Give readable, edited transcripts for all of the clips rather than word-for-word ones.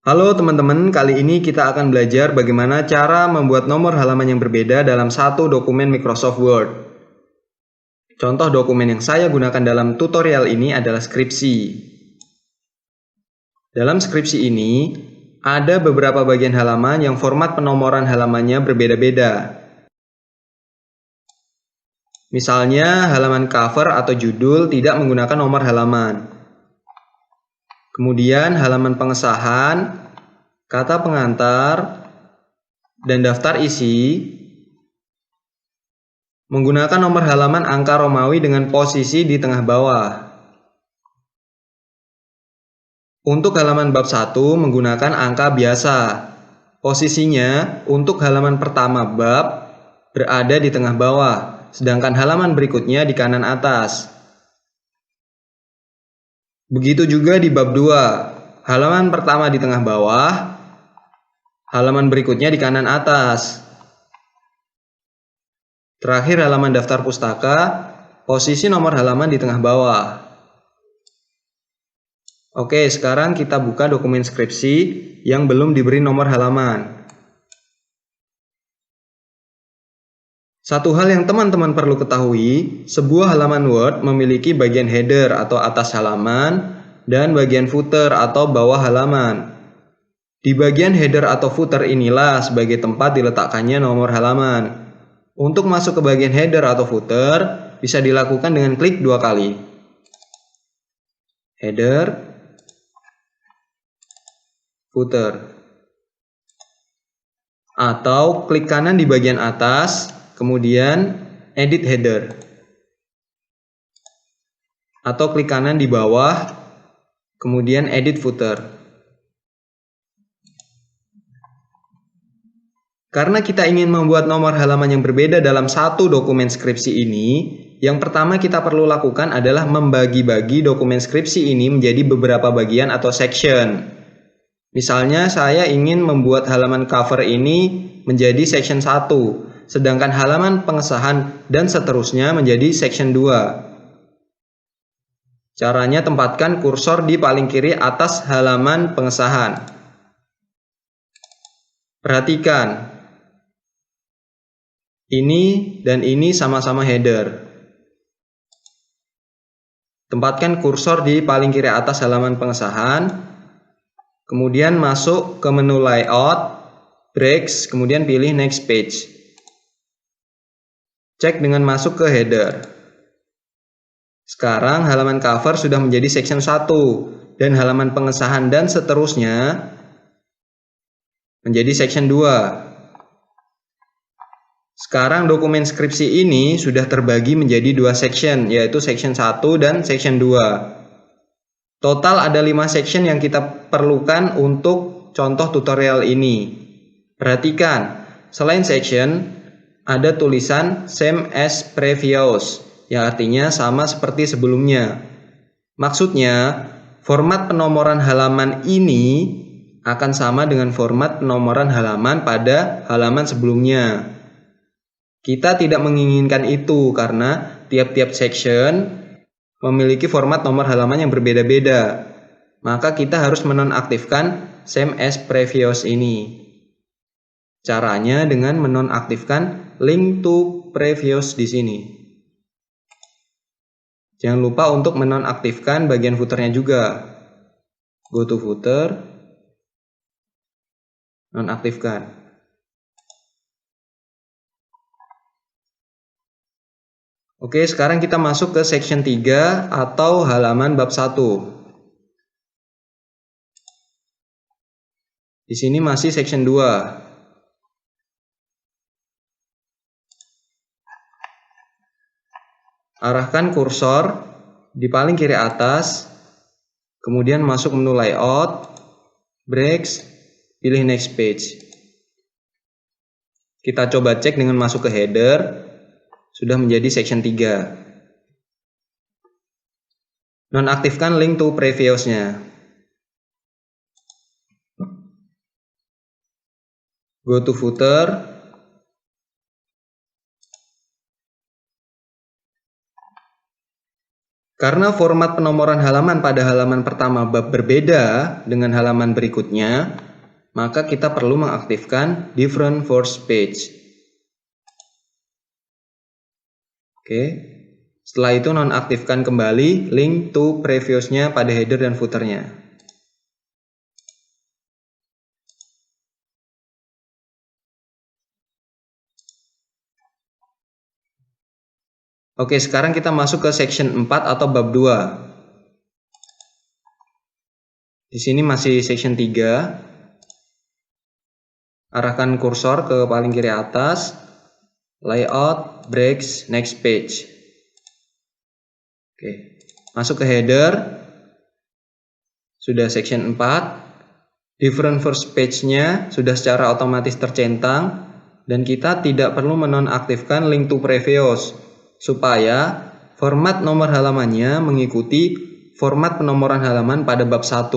Halo teman-teman, kali ini kita akan belajar bagaimana cara membuat nomor halaman yang berbeda dalam satu dokumen Microsoft Word. Contoh dokumen yang saya gunakan dalam tutorial ini adalah skripsi. Dalam skripsi ini, ada beberapa bagian halaman yang format penomoran halamannya berbeda-beda. Misalnya, halaman cover atau judul tidak menggunakan nomor halaman. Kemudian halaman pengesahan, kata pengantar, dan daftar isi menggunakan nomor halaman angka Romawi dengan posisi di tengah bawah. Untuk halaman bab 1 menggunakan angka biasa. Posisinya untuk halaman pertama bab berada di tengah bawah, sedangkan halaman berikutnya di kanan atas. Begitu juga di bab 2, halaman pertama di tengah bawah, halaman berikutnya di kanan atas. Terakhir halaman daftar pustaka, posisi nomor halaman di tengah bawah. Oke, sekarang kita buka dokumen skripsi yang belum diberi nomor halaman. Satu hal yang teman-teman perlu ketahui, sebuah halaman Word memiliki bagian header atau atas halaman dan bagian footer atau bawah halaman. Di bagian header atau footer inilah sebagai tempat diletakkannya nomor halaman. Untuk masuk ke bagian header atau footer, bisa dilakukan dengan klik 2 kali. Header, footer. Atau klik kanan di bagian atas, kemudian edit header. Atau klik kanan di bawah, kemudian edit footer. Karena kita ingin membuat nomor halaman yang berbeda dalam satu dokumen skripsi ini, yang pertama kita perlu lakukan adalah membagi-bagi dokumen skripsi ini menjadi beberapa bagian atau section. Misalnya saya ingin membuat halaman cover ini menjadi section 1, sedangkan halaman pengesahan dan seterusnya menjadi section 2. Caranya tempatkan kursor di paling kiri atas halaman pengesahan. Perhatikan, ini dan ini sama-sama header. Tempatkan kursor di paling kiri atas halaman pengesahan. Kemudian masuk ke menu layout, breaks, kemudian pilih next page. Cek dengan masuk ke header. Sekarang halaman cover sudah menjadi section 1 dan halaman pengesahan dan seterusnya menjadi section 2. Sekarang dokumen skripsi ini sudah terbagi menjadi 2 section, yaitu section 1 dan section 2. Total ada 5 section yang kita perlukan untuk contoh tutorial ini. Perhatikan, selain section, ada tulisan same as previous, yang artinya sama seperti sebelumnya. Maksudnya, format penomoran halaman ini akan sama dengan format penomoran halaman pada halaman sebelumnya. Kita tidak menginginkan itu karena tiap-tiap section memiliki format nomor halaman yang berbeda-beda. Maka kita harus menonaktifkan same as previous ini. Caranya dengan menonaktifkan link to previous di sini. Jangan lupa untuk menonaktifkan bagian footernya juga. Go to footer, nonaktifkan. Oke, sekarang kita masuk ke section 3 atau halaman bab 1. Di sini masih section 2. Arahkan kursor di paling kiri atas, kemudian masuk menu layout, breaks, pilih next page. Kita coba cek dengan masuk ke header, sudah menjadi section 3. Nonaktifkan link to previous-nya. Go to footer. Karena format penomoran halaman pada halaman pertama bab berbeda dengan halaman berikutnya, maka kita perlu mengaktifkan different first page. Oke. Setelah itu nonaktifkan kembali link to previous-nya pada header dan footer-nya. Oke, sekarang kita masuk ke section 4 atau bab 2. Di sini masih section 3. Arahkan kursor ke paling kiri atas. Layout, breaks, next page. Oke, masuk ke header. Sudah section 4. Different first page-nya sudah secara otomatis tercentang. Dan kita tidak perlu menonaktifkan link to previous, supaya format nomor halamannya mengikuti format penomoran halaman pada bab 1.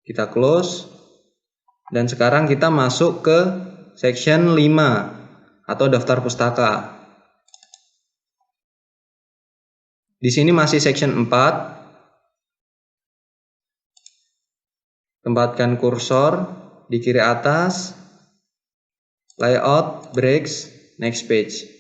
Kita close. Dan sekarang kita masuk ke section 5 atau daftar pustaka. Di sini masih section 4. Tempatkan kursor di kiri atas. Layout, breaks, next page.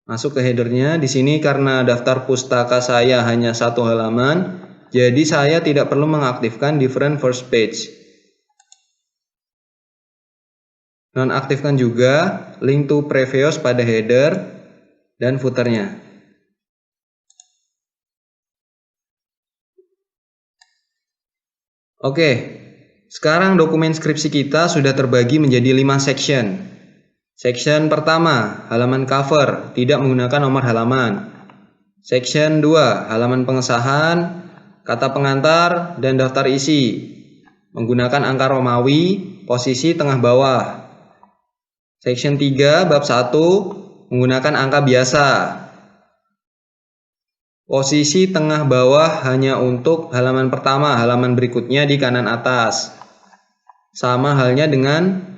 Masuk ke headernya. Di sini karena daftar pustaka saya hanya 1 halaman, jadi saya tidak perlu mengaktifkan different first page. Nonaktifkan juga link to previous pada header dan footernya. Oke, sekarang dokumen skripsi kita sudah terbagi menjadi 5 section. Section pertama, halaman cover, tidak menggunakan nomor halaman. Section 2, halaman pengesahan, kata pengantar, dan daftar isi. Menggunakan angka Romawi, posisi tengah bawah. Section 3, bab 1, menggunakan angka biasa. Posisi tengah bawah hanya untuk halaman pertama, halaman berikutnya di kanan atas. Sama halnya dengan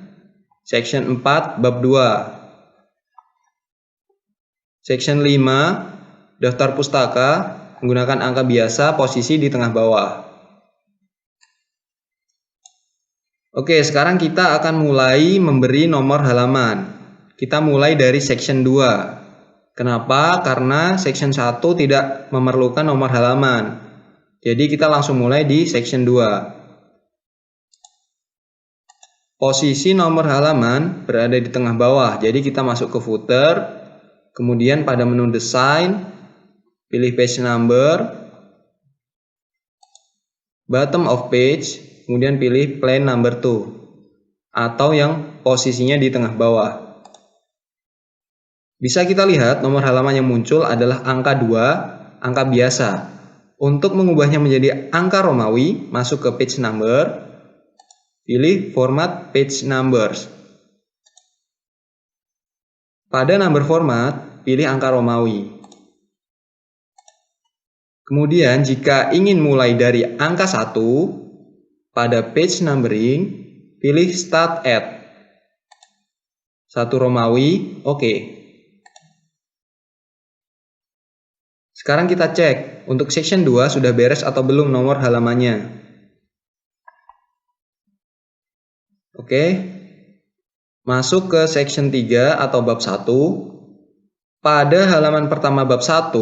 section 4 bab 2. Section 5 daftar pustaka menggunakan angka biasa, posisi di tengah bawah. Oke, sekarang kita akan mulai memberi nomor halaman. Kita mulai dari section 2. Kenapa? Karena section 1 tidak memerlukan nomor halaman. Jadi kita langsung mulai di section 2. Posisi nomor halaman berada di tengah bawah, jadi kita masuk ke footer, kemudian pada menu design, pilih page number, bottom of page, kemudian pilih plain number 2, atau yang posisinya di tengah bawah. Bisa kita lihat nomor halaman yang muncul adalah angka 2, angka biasa. Untuk mengubahnya menjadi angka Romawi, masuk ke page number, pilih format page numbers. Pada number format, pilih angka Romawi. Kemudian jika ingin mulai dari angka 1, pada page numbering, pilih start at 1 Romawi, oke. Sekarang kita cek, untuk section 2 sudah beres atau belum nomor halamannya. Oke, masuk ke section 3 atau bab 1. Pada halaman pertama bab 1,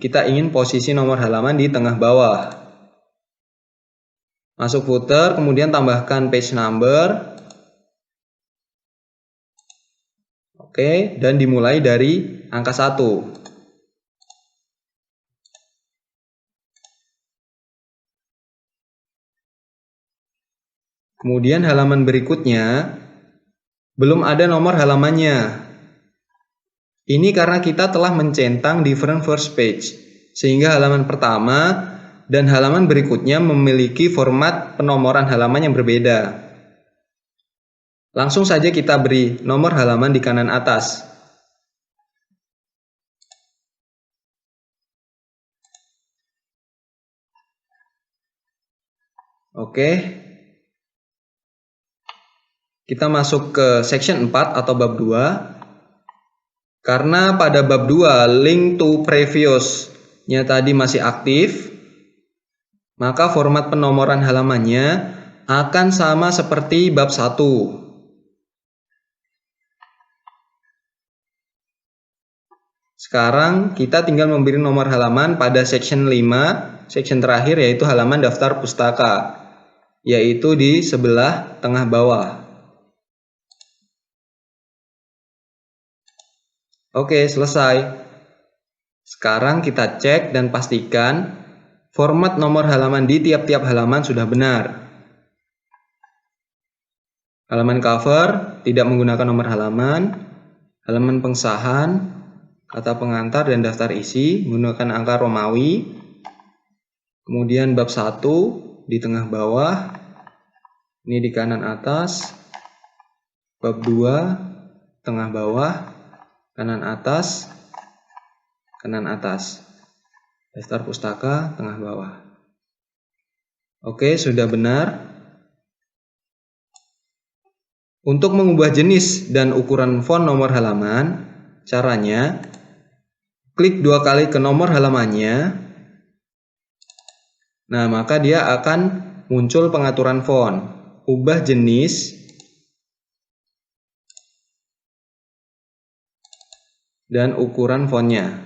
kita ingin posisi nomor halaman di tengah bawah. Masuk footer, kemudian tambahkan page number. Oke, dan dimulai dari angka 1. Kemudian halaman berikutnya belum ada nomor halamannya. Ini karena kita telah mencentang different first page, sehingga halaman pertama dan halaman berikutnya memiliki format penomoran halaman yang berbeda. Langsung saja kita beri nomor halaman di kanan atas. Oke. Kita masuk ke section 4 atau bab 2. Karena pada bab 2 link to previous-nya tadi masih aktif, maka format penomoran halamannya akan sama seperti bab 1. Sekarang kita tinggal memberi nomor halaman pada section 5, section terakhir yaitu halaman daftar pustaka, yaitu di sebelah tengah bawah. Oke, selesai. Sekarang kita cek dan pastikan format nomor halaman di tiap-tiap halaman sudah benar. Halaman cover tidak menggunakan nomor halaman, halaman pengesahan, kata pengantar dan daftar isi menggunakan angka Romawi. Kemudian bab 1 di tengah bawah, ini di kanan atas. Bab 2 tengah bawah, kanan atas, kanan atas. Daftar pustaka tengah bawah. Oke, sudah benar. Untuk mengubah jenis dan ukuran font nomor halaman, caranya klik 2 kali ke nomor halamannya. Nah, maka dia akan muncul pengaturan font. Ubah jenis dan ukuran fontnya.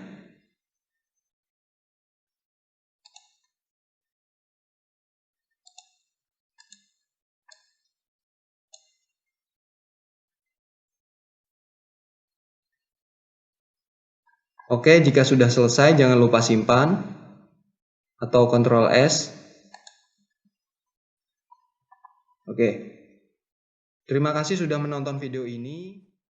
Oke, jika sudah selesai jangan lupa simpan atau Ctrl S. Oke. Terima kasih sudah menonton video ini.